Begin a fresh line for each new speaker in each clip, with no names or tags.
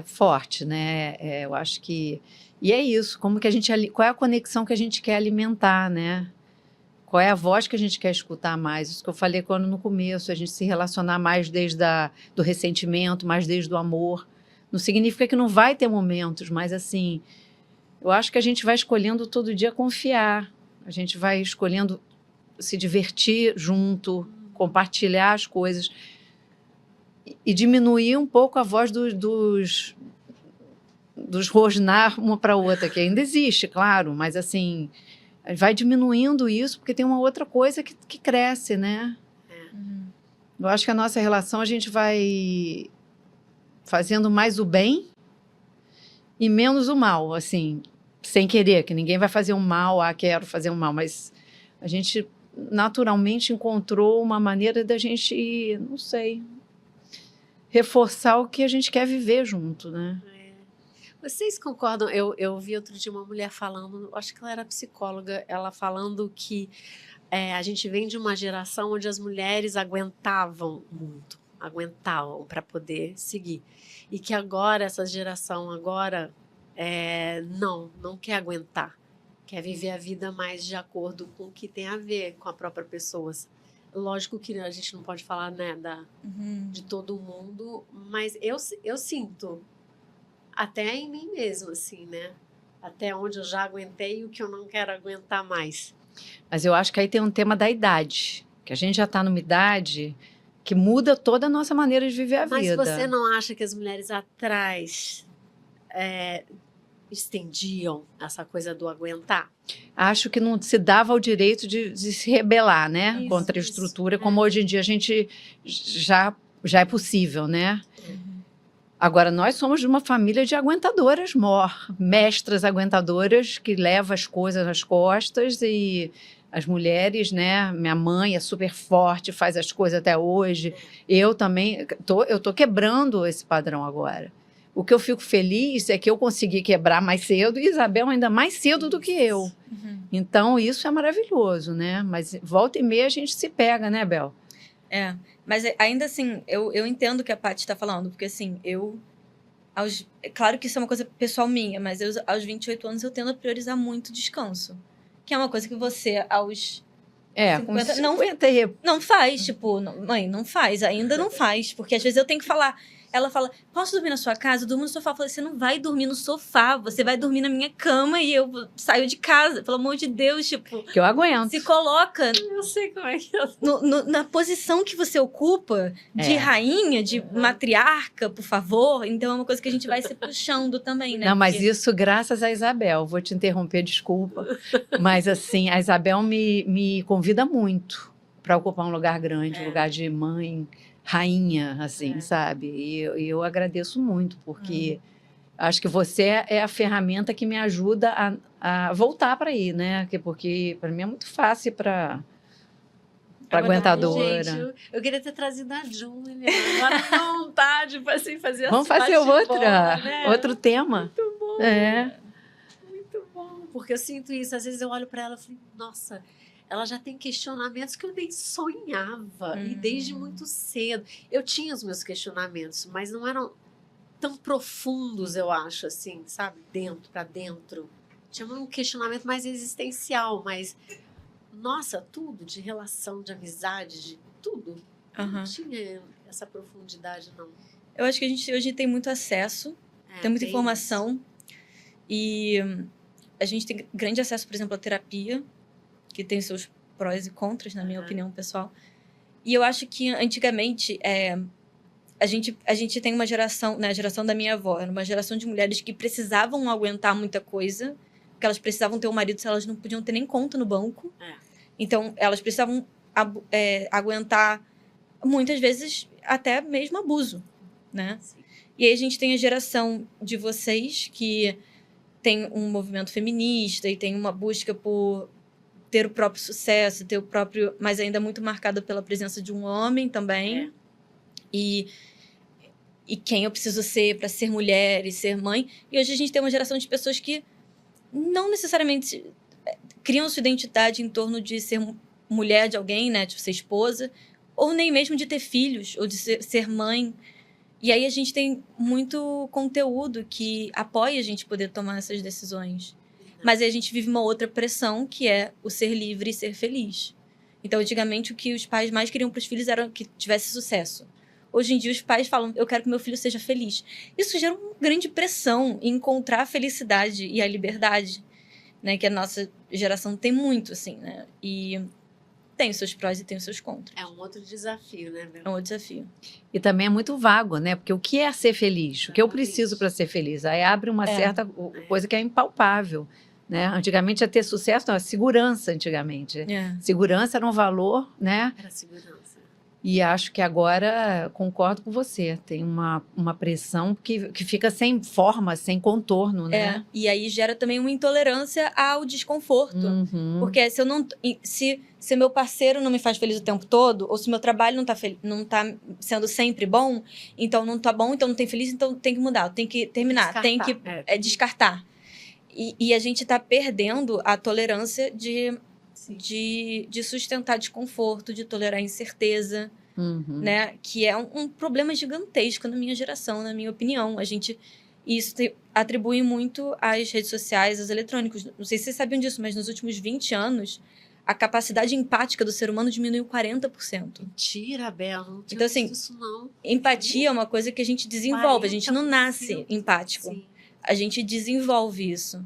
forte, né? Eu acho que... E é isso, como que a gente... Qual é a conexão que a gente quer alimentar, né? Qual é a voz que a gente quer escutar mais? Isso que eu falei quando no começo, a gente se relacionar mais desde do ressentimento, mais desde o amor. Não significa que não vai ter momentos, mas assim, eu acho que a gente vai escolhendo todo dia confiar. A gente vai escolhendo se divertir junto, compartilhar as coisas e diminuir um pouco a voz dos rosnar uma para outra, que ainda existe, claro, mas assim, vai diminuindo isso porque tem uma outra coisa que cresce, né? Eu acho que a nossa relação a gente vai fazendo mais o bem e menos o mal, assim, sem querer, que ninguém vai fazer um mal, quero fazer um mal, mas a gente naturalmente encontrou uma maneira da gente, não sei, reforçar o que a gente quer viver junto, né?
Vocês concordam? Eu vi outro dia uma mulher falando, acho que ela era psicóloga, ela falando que a gente vem de uma geração onde as mulheres aguentavam muito, aguentavam para poder seguir. E que agora, essa geração agora, não quer aguentar. Quer viver a vida mais de acordo com o que tem a ver com a própria pessoa. Lógico que a gente não pode falar, né, de todo mundo, mas eu sinto, até em mim mesmo, assim, né? Até onde eu já aguentei e o que eu não quero aguentar mais.
Mas eu acho que aí tem um tema da idade, que a gente já está numa idade que muda toda a nossa maneira de viver a vida.
Mas você não acha que as mulheres atrás estendiam essa coisa do aguentar?
Acho que não se dava o direito de se rebelar, né?
Isso,
contra a estrutura, como hoje em dia a gente já é possível, né? Agora, nós somos de uma família de aguentadoras mestras aguentadoras que levam as coisas nas costas e as mulheres, né? Minha mãe é super forte, faz as coisas até hoje. Eu também, eu tô quebrando esse padrão agora. O que eu fico feliz é que eu consegui quebrar mais cedo e Isabel ainda mais cedo do que eu. Então, isso é maravilhoso, né? Mas volta e meia a gente se pega, né, Bel?
Mas ainda assim, eu entendo o que a Paty está falando, porque assim, claro que isso é uma coisa pessoal minha, mas aos 28 anos eu tendo a priorizar muito o descanso. Que é uma coisa que você, aos 50, não faz, tipo, mãe, não faz, ainda não faz, porque às vezes eu tenho que falar. Ela fala, posso dormir na sua casa? Eu durmo no sofá. Eu falei, você não vai dormir no sofá, você vai dormir na minha cama e eu saio de casa. Pelo amor de Deus, tipo...
Que eu aguento.
Se coloca...
Eu sei como é que eu...
na posição que você ocupa, de rainha, de matriarca, por favor. Então, é uma coisa que a gente vai se puxando também, né?
Não, mas isso graças a Isabel. Vou te interromper, desculpa. Mas, assim, a Isabel me convida muito para ocupar um lugar grande, um lugar de mãe... rainha, assim, sabe? E eu agradeço muito, porque acho que você é a ferramenta que me ajuda a voltar para aí, né? Porque para mim é muito fácil para aguentadora.
Gente, eu queria ter trazido a Júlia. Agora com vontade para assim, fazer
Vamos fazer
né?
outro tema.
Muito bom. Muito bom. Porque eu sinto isso. Às vezes eu olho para ela e falo, nossa... Ela já tem questionamentos que eu nem sonhava. E desde muito cedo. Eu tinha os meus questionamentos, mas não eram tão profundos, eu acho, assim, sabe? Para dentro. Tinha um questionamento mais existencial, mas... Nossa, tudo. De relação, de amizade, de tudo. Não tinha essa profundidade, não.
Eu acho que a gente hoje tem muito acesso. Tem muita informação. E a gente tem grande acesso, por exemplo, à terapia, que tem seus prós e contras, na minha opinião pessoal. E eu acho que, antigamente, a gente tem uma geração, né, a geração da minha avó, era uma geração de mulheres que precisavam aguentar muita coisa, porque elas precisavam ter um marido, se elas não podiam ter nem conta no banco. Então, elas precisavam aguentar, muitas vezes, até mesmo abuso, né? Sim. E aí a gente tem a geração de vocês, que tem um movimento feminista e tem uma busca por ter o próprio sucesso, ter o próprio... Mas ainda muito marcada pela presença de um homem também. E quem eu preciso ser para ser mulher e ser mãe. E hoje a gente tem uma geração de pessoas que não necessariamente criam sua identidade em torno de ser mulher de alguém, né? De ser esposa. Ou nem mesmo de ter filhos, ou de ser mãe. E aí a gente tem muito conteúdo que apoia a gente poder tomar essas decisões. Mas aí a gente vive uma outra pressão, que é o ser livre e ser feliz. Então, antigamente, o que os pais mais queriam para os filhos era que tivesse sucesso. Hoje em dia, os pais falam, eu quero que meu filho seja feliz. Isso gera uma grande pressão em encontrar a felicidade e a liberdade, né? Que a nossa geração tem muito, assim, né? E tem os seus prós e tem os seus contras.
É um outro desafio, né, Bel?
É um outro desafio.
E também é muito vago, né? Porque o que é ser feliz? O que eu preciso para ser feliz? Aí abre uma certa coisa que é impalpável, né? Antigamente ia ter sucesso, não, segurança antigamente.
É.
Segurança era um valor, né?
Era segurança.
E acho que agora, concordo com você, tem uma pressão que fica sem forma, sem contorno, né?
E aí gera também uma intolerância ao desconforto.
Uhum.
Porque se eu não. Se meu parceiro não me faz feliz o tempo todo, ou se meu trabalho não tá sendo sempre bom, então não tá bom, então não tem feliz, então tem que mudar, tem que terminar, tem que descartar. E a gente tá perdendo a tolerância de sustentar desconforto, de tolerar incerteza, né? Que é um problema gigantesco na minha geração, na minha opinião. Isso atribui muito às redes sociais, aos eletrônicos. Não sei se vocês sabiam disso, mas nos últimos 20 anos, a capacidade empática do ser humano diminuiu 40%.
Mentira, Bel, não tinha
Então, assim,
visto isso, não.
empatia é uma coisa que a gente desenvolve, a gente não nasce empático.
Sim.
A gente desenvolve isso.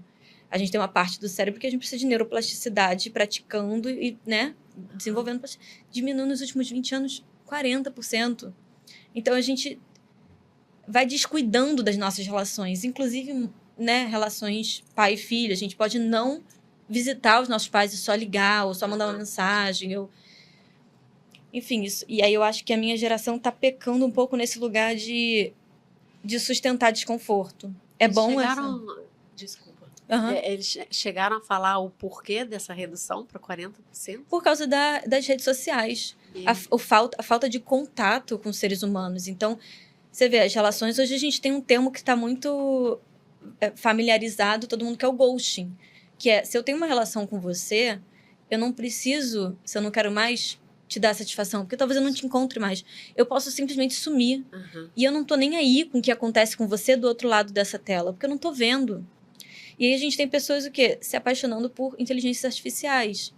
A gente tem uma parte do cérebro que a gente precisa de neuroplasticidade, praticando e, né, desenvolvendo. Diminuiu nos últimos 20 anos 40%. Então, a gente vai descuidando das nossas relações, inclusive, né, relações pai e filho. A gente pode não visitar os nossos pais e só ligar, ou só mandar uma mensagem. Enfim, isso. E aí eu acho que a minha geração tá pecando um pouco nesse lugar de sustentar desconforto.
Desculpa.
Uhum.
Eles chegaram a falar o porquê dessa redução para 40%?
Por causa das redes sociais. A falta de contato com os seres humanos. Então, você vê, as relações... Hoje a gente tem um termo que está muito familiarizado, todo mundo, que é o ghosting. Que é, se eu tenho uma relação com você, eu não preciso, se eu não quero mais te dar satisfação, porque talvez eu não te encontre mais. Eu posso simplesmente sumir. E eu não tô nem aí com o que acontece com você do outro lado dessa tela, porque eu não tô vendo. E aí a gente tem pessoas, o quê? Se apaixonando por inteligências artificiais.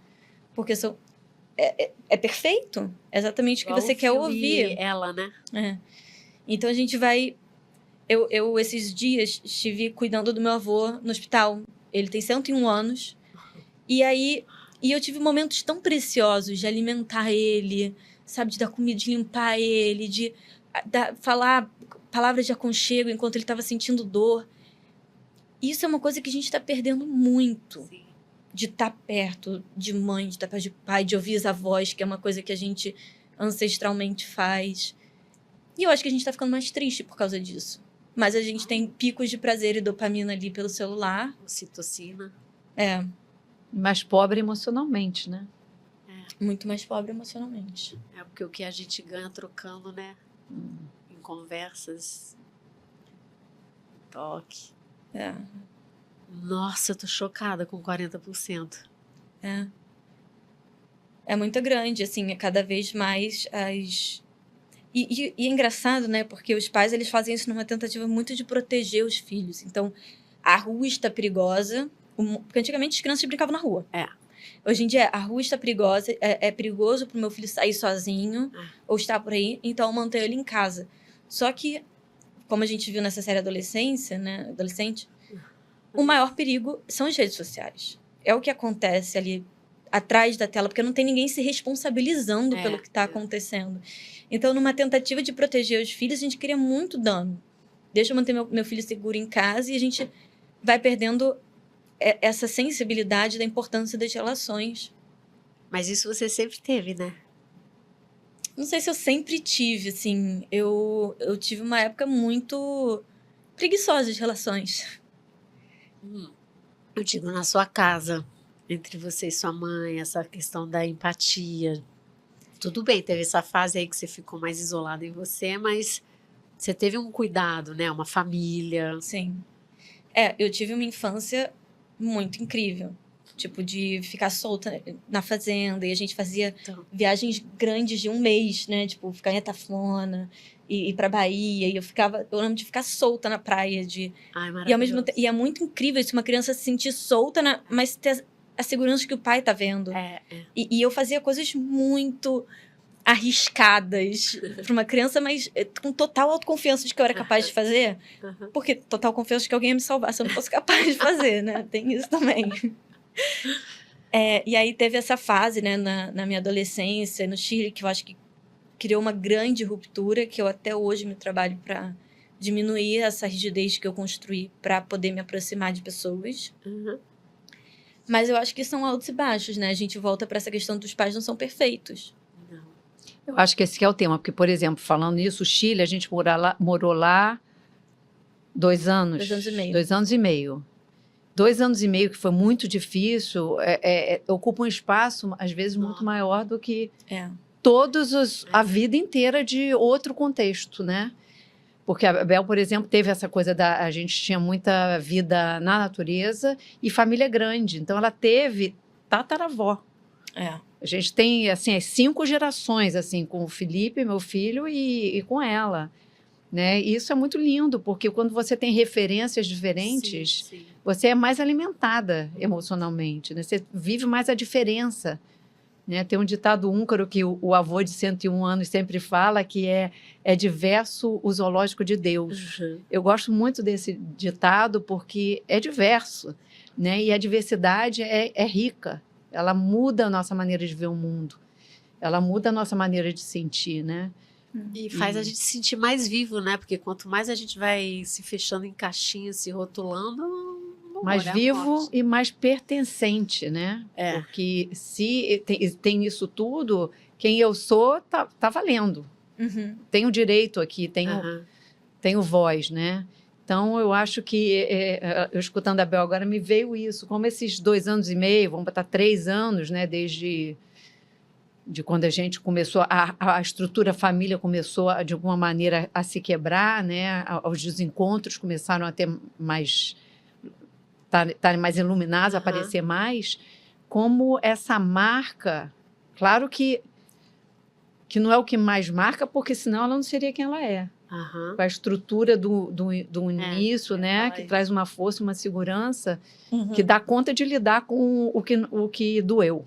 Porque é perfeito. É exatamente o que você quer ouvir.
Ela, né?
Então a gente vai... Eu esses dias, estive cuidando do meu avô no hospital. Ele tem 101 anos. E eu tive momentos tão preciosos de alimentar ele, sabe? De dar comida, de limpar ele, de falar palavras de aconchego enquanto ele estava sentindo dor. Isso é uma coisa que a gente está perdendo muito.
Sim.
De estar perto de mãe, de estar perto de pai, de ouvir as avós, que é uma coisa que a gente ancestralmente faz. E eu acho que a gente está ficando mais triste por causa disso. Mas a gente tem picos de prazer e dopamina ali pelo celular.
Ocitocina.
Mais pobre emocionalmente, né?
Muito mais pobre emocionalmente.
É porque o que a gente ganha trocando, né? Em conversas. Toque. Nossa, eu tô chocada com 40%.
É muito grande, assim, é cada vez mais as... E é engraçado, né? Porque os pais, eles fazem isso numa tentativa muito de proteger os filhos. Então, a rua está perigosa, porque antigamente as crianças brincavam na rua. Hoje em dia, a rua está perigosa, é perigoso para o meu filho sair sozinho, ou estar por aí, então eu mantenho ele em casa. Só que, como a gente viu nessa série Adolescência, né? Adolescente, o maior perigo são as redes sociais. É o que acontece ali atrás da tela, porque não tem ninguém se responsabilizando pelo que está acontecendo. Então, numa tentativa de proteger os filhos, a gente cria muito dano. Deixa eu manter meu filho seguro em casa e a gente vai perdendo essa sensibilidade da importância das relações.
Mas isso você sempre teve, né?
Não sei se eu sempre tive, assim. Eu tive uma época muito preguiçosa de relações.
Eu digo, na sua casa, entre você e sua mãe, essa questão da empatia. Tudo bem, teve essa fase aí que você ficou mais isolada em você, mas você teve um cuidado, né? Uma família.
Sim. Eu tive uma infância muito incrível. Tipo, de ficar solta na fazenda. E a gente fazia
Então.
viagens grandes de um mês, né? Tipo, ficar em Atafona e ir pra Bahia. E eu lembro de ficar solta na praia.
Ai,
E ao mesmo
maravilhoso.
tempo. E é muito incrível isso, uma criança se sentir solta, mas ter a segurança que o pai tá vendo.
É.
E eu fazia coisas muito arriscadas pra uma criança, mas com total autoconfiança de que eu era capaz de fazer.
Aham.
Porque total confiança de que alguém ia me salvar se eu não fosse capaz de fazer, né? Tem isso também. E aí teve essa fase, né, na minha adolescência, no Chile, que eu acho que criou uma grande ruptura, que eu até hoje me trabalho para diminuir essa rigidez que eu construí para poder me aproximar de pessoas.
Uhum.
Mas eu acho que são altos e baixos, né? A gente volta para essa questão dos pais não são perfeitos.
Não.
Eu acho que esse que é o tema, porque, por exemplo, falando nisso, o Chile, a gente morou lá 2 anos.
2 anos e meio.
2 anos e meio. 2 anos e meio que foi muito difícil, ocupa um espaço, às vezes, muito maior do que a vida inteira de outro contexto, né? Porque a Bel, por exemplo, teve essa coisa a gente tinha muita vida na natureza e família grande, então ela teve tataravó. A gente tem, assim, as 5 gerações, assim, com o Felipe, meu filho, e com ela, né? E isso é muito lindo, porque quando você tem referências diferentes,
Sim.
você é mais alimentada emocionalmente, né? Você vive mais a diferença, né? Tem um ditado húngaro que o avô de 101 anos sempre fala, que é diverso o zoológico de Deus.
Uhum.
Eu gosto muito desse ditado porque é diverso, né? E a diversidade é rica. Ela muda a nossa maneira de ver o mundo. Ela muda a nossa maneira de sentir, né?
E faz a gente se sentir mais vivo, né? Porque quanto mais a gente vai se fechando em caixinhas, se rotulando,
Mais vivo e mais pertencente, né? Porque se tem isso tudo, quem eu sou tá valendo.
Uhum.
Tenho direito aqui, tenho voz, né? Então, eu acho que, eu escutando a Bel agora, me veio isso. Como esses 2 anos e meio, vamos botar 3 anos, né? Desde quando a gente começou, a estrutura família começou, de alguma maneira, a se quebrar, né? Os desencontros começaram a ter mais... estarem mais iluminados, aparecer mais. Como essa marca... Claro que não é o que mais marca, porque senão ela não seria quem ela é.
Uhum.
Com a estrutura do início, né? Que
isso.
traz uma força, uma segurança, que dá conta de lidar com o que doeu.